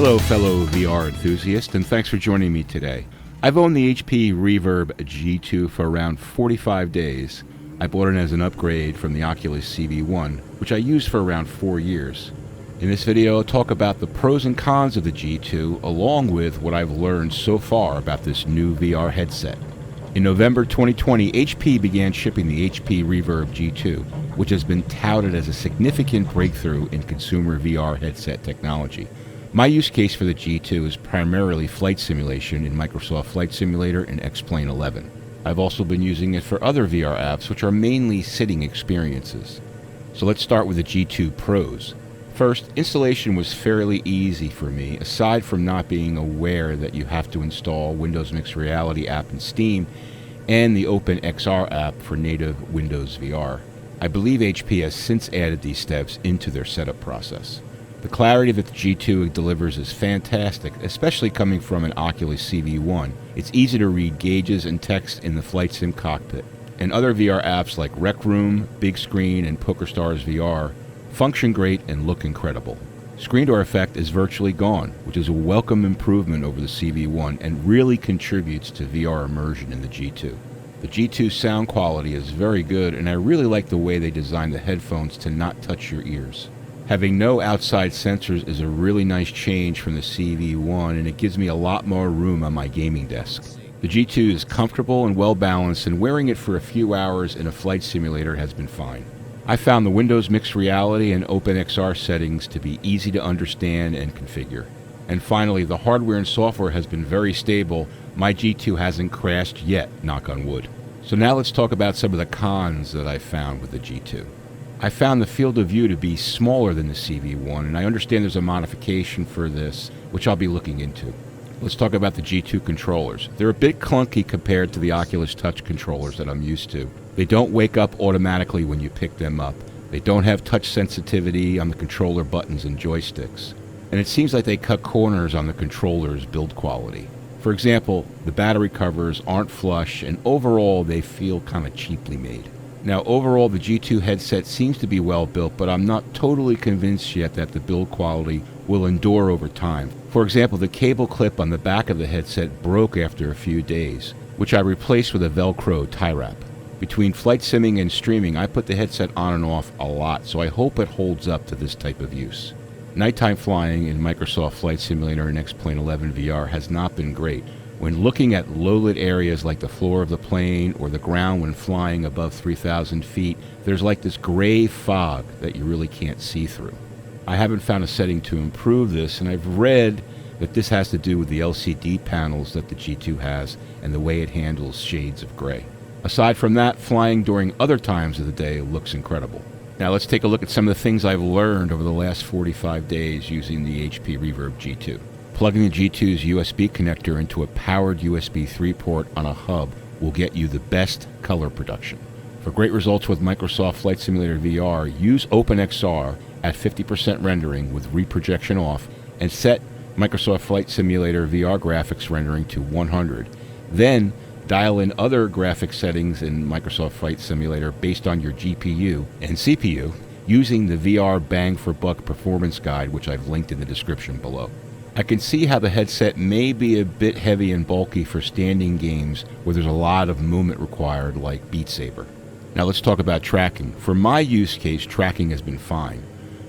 Hello, fellow VR enthusiasts, and thanks for joining me today. I've owned the HP Reverb G2 for around 45 days. I bought it as an upgrade from the Oculus CV1, which I used for around 4 years. In this video, I'll talk about the pros and cons of the G2, along with what I've learned so far about this new VR headset. In November 2020, HP began shipping the HP Reverb G2, which has been touted as a significant breakthrough in consumer VR headset technology. My use case for the G2 is primarily flight simulation in Microsoft Flight Simulator and X-Plane 11. I've also been using it for other VR apps, which are mainly sitting experiences. So let's start with the G2 pros. First, installation was fairly easy for me, aside from not being aware that you have to install Windows Mixed Reality app in Steam and the OpenXR app for native Windows VR. I believe HP has since added these steps into their setup process. The clarity that the G2 delivers is fantastic, especially coming from an Oculus CV1. It's easy to read gauges and text in the Flight Sim cockpit. And other VR apps like Rec Room, Big Screen, and PokerStars VR function great and look incredible. Screen door effect is virtually gone, which is a welcome improvement over the CV1 and really contributes to VR immersion in the G2. The G2 sound quality is very good, and I really like the way they designed the headphones to not touch your ears. Having no outside sensors is a really nice change from the CV1, and it gives me a lot more room on my gaming desk. The G2 is comfortable and well balanced, and wearing it for a few hours in a flight simulator has been fine. I found the Windows Mixed Reality and OpenXR settings to be easy to understand and configure. And finally, the hardware and software has been very stable. My G2 hasn't crashed yet, knock on wood. So now let's talk about some of the cons that I found with the G2. I found the field of view to be smaller than the CV1, and I understand there's a modification for this, which I'll be looking into. Let's talk about the G2 controllers. They're a bit clunky compared to the Oculus Touch controllers that I'm used to. They don't wake up automatically when you pick them up. They don't have touch sensitivity on the controller buttons and joysticks. And it seems like they cut corners on the controller's build quality. For example, the battery covers aren't flush, and overall they feel kind of cheaply made. Now, overall, the G2 headset seems to be well built, but I'm not totally convinced yet that the build quality will endure over time. For example, the cable clip on the back of the headset broke after a few days, which I replaced with a Velcro tie wrap. Between flight simming and streaming, I put the headset on and off a lot, so I hope it holds up to this type of use. Nighttime flying in Microsoft Flight Simulator and X-Plane 11 VR has not been great. When looking at low-lit areas like the floor of the plane or the ground when flying above 3,000 feet, there's like this gray fog that you really can't see through. I haven't found a setting to improve this, and I've read that this has to do with the LCD panels that the G2 has and the way it handles shades of gray. Aside from that, flying during other times of the day looks incredible. Now let's take a look at some of the things I've learned over the last 45 days using the HP Reverb G2. Plugging the G2's USB connector into a powered USB 3 port on a hub will get you the best color production. For great results with Microsoft Flight Simulator VR, use OpenXR at 50% rendering with reprojection off and set Microsoft Flight Simulator VR graphics rendering to 100. Then dial in other graphic settings in Microsoft Flight Simulator based on your GPU and CPU using the VR Bang for Buck performance guide, which I've linked in the description below. I can see how the headset may be a bit heavy and bulky for standing games where there's a lot of movement required, like Beat Saber. Now let's talk about tracking. For my use case, tracking has been fine.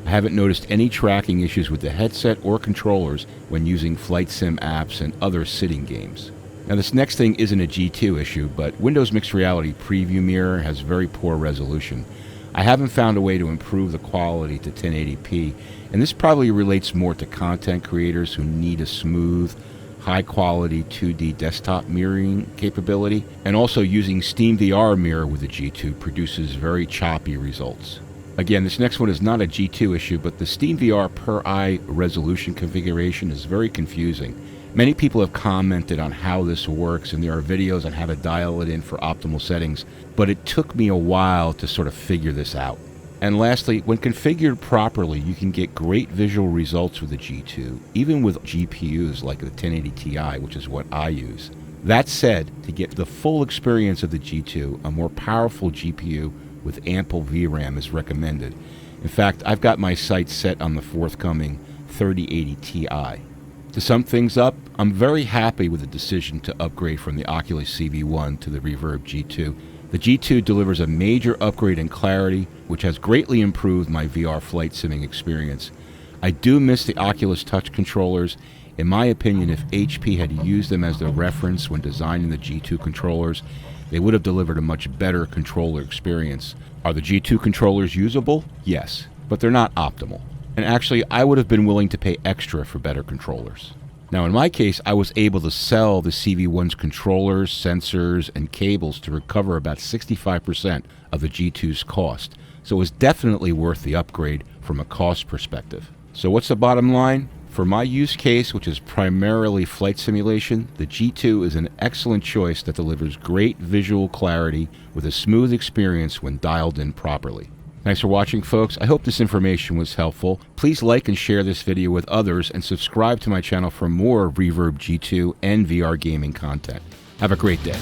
I haven't noticed any tracking issues with the headset or controllers when using flight sim apps and other sitting games. Now this next thing isn't a G2 issue, but Windows Mixed Reality Preview Mirror has very poor resolution. I haven't found a way to improve the quality to 1080p, and this probably relates more to content creators who need a smooth, high-quality 2D desktop mirroring capability, and also using Steam VR Mirror with the G2 produces very choppy results. Again, this next one is not a G2 issue, but the Steam VR per eye resolution configuration is very confusing. Many people have commented on how this works, and there are videos on how to dial it in for optimal settings, but it took me a while to sort of figure this out. And lastly, when configured properly, you can get great visual results with the G2, even with GPUs like the 1080 Ti, which is what I use. That said, to get the full experience of the G2, a more powerful GPU with ample VRAM is recommended. In fact, I've got my sights set on the forthcoming 3080 Ti. To sum things up, I'm very happy with the decision to upgrade from the Oculus CV1 to the Reverb G2. The G2 delivers a major upgrade in clarity, which has greatly improved my VR flight simming experience. I do miss the Oculus Touch controllers. In my opinion, if HP had used them as their reference when designing the G2 controllers, they would have delivered a much better controller experience. Are the G2 controllers usable? Yes, but they're not optimal. And actually, I would have been willing to pay extra for better controllers. Now, in my case, I was able to sell the CV1's controllers, sensors, and cables to recover about 65% of the G2's cost, so it was definitely worth the upgrade from a cost perspective. So what's the bottom line? For my use case, which is primarily flight simulation, the G2 is an excellent choice that delivers great visual clarity with a smooth experience when dialed in properly. Thanks for watching, folks. I hope this information was helpful. Please like and share this video with others and subscribe to my channel for more Reverb G2 and VR gaming content. Have a great day.